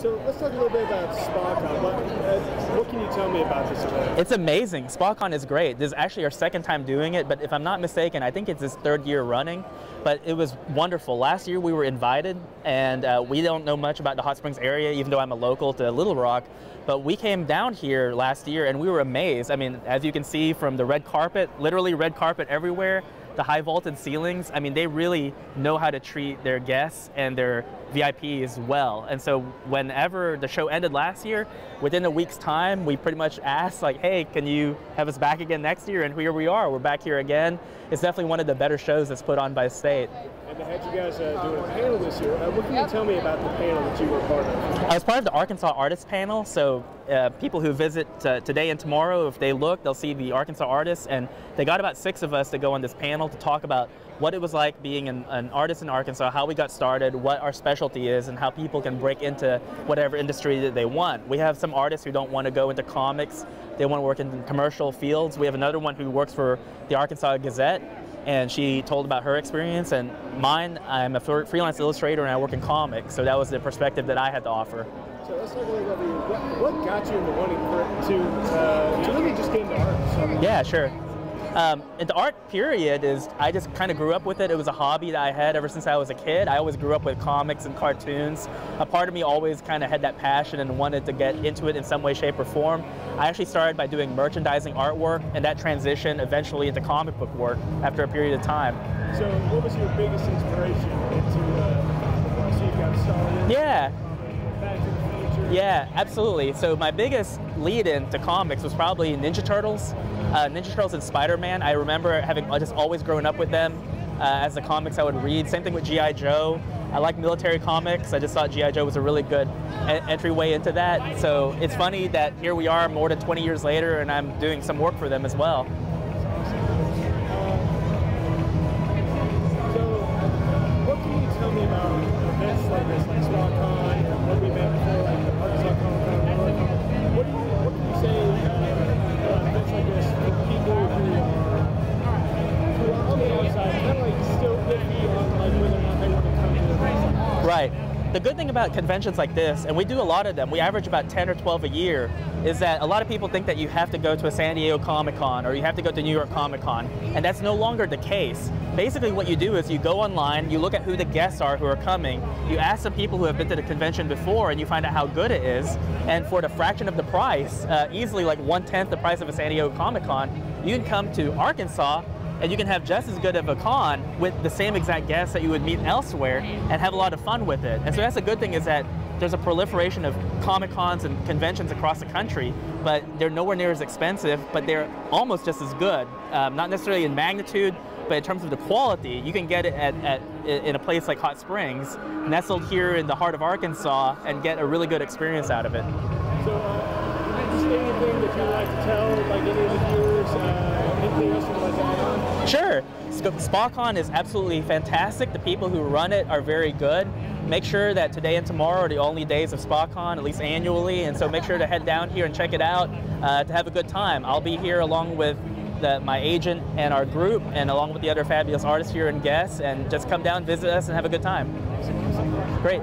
So let's talk a little bit about SpaCon. What can you tell me about this event? It's amazing. SpaCon is great. This is actually our second time doing it, but if I'm not mistaken, I think it's this third year running. But it was wonderful. Last year we were invited, and we don't know much about the Hot Springs area, even though I'm a local to Little Rock. But we came down here last year, and we were amazed. I mean, as you can see from the red carpet, literally red carpet everywhere, the high vaulted ceilings, I mean, they really know how to treat their guests and their VIPs well. And so whenever the show ended last year, within a week's time, we pretty much asked, like, hey, can you have us back again next year? And here we are. We're back here again. It's definitely one of the better shows that's put on by the state. And they had you guys doing a panel this year. What can you tell me about the panel that you were part of? I was part of the Arkansas Artists panel. So people who visit today and tomorrow, if they look, they'll see the Arkansas artists. And they got about 6 of us to go on this panel to talk about what it was like being an artist in Arkansas, how we got started, what our specialty is, and how people can break into whatever industry that they want. We have some artists who don't want to go into comics. They want to work in commercial fields. We have another one who works for the Arkansas Gazette, and she told about her experience. And mine, I'm a freelance illustrator and I work in comics, so that was the perspective that I had to offer. So let's talk a little bit about you. What got you into wanting to really just get into art? So yeah, sure. And the art period is, I just kind of grew up with it. It was a hobby that I had ever since I was a kid. I always grew up with comics and cartoons. A part of me always kind of had that passion and wanted to get into it in some way, shape, or form. I actually started by doing merchandising artwork, and that transitioned eventually into comic book work after a period of time. So what was your biggest inspiration into comic book? So you got started? Yeah. Back to the Future? Yeah, absolutely. So my biggest lead-in to comics was probably Ninja Turtles. Ninja Turtles and Spider-Man. I remember having just always grown up with them as the comics I would read. Same thing with G.I. Joe. I like military comics. I just thought G.I. Joe was a really good entryway into that. So it's funny that here we are more than 20 years later and I'm doing some work for them as well. So what can you tell me about events like this, like SpaCon, and what we met before, like the Arkansas Comic Con? What can you say about events like this for people who are on the outside, kind of like still iffy on like whether or not they want to come to events? Right. The good thing about conventions like this, and we do a lot of them, we average about 10 or 12 a year, is that a lot of people think that you have to go to a San Diego Comic-Con or you have to go to New York Comic-Con, and that's no longer the case. Basically what you do is you go online, you look at who the guests are who are coming, you ask some people who have been to the convention before and you find out how good it is, and for the fraction of the price, easily like 1/10 the price of a San Diego Comic-Con, you can come to Arkansas and you can have just as good of a con with the same exact guests that you would meet elsewhere and have a lot of fun with it. And so that's a good thing, is that there's a proliferation of Comic-Cons and conventions across the country, but they're nowhere near as expensive, but they're almost just as good. Not necessarily in magnitude, but in terms of the quality, you can get it in a place like Hot Springs, nestled here in the heart of Arkansas, and get a really good experience out of it. So is there anything that you'd like to tell, like any of the viewers, anything else you'd like to add on? Sure. SpaCon is absolutely fantastic. The people who run it are very good. Make sure that today and tomorrow are the only days of SpaCon, at least annually, and so make sure to head down here and check it out to have a good time. I'll be here along with my agent and our group, and along with the other fabulous artists here and guests, and just come down, visit us, and have a good time. Great.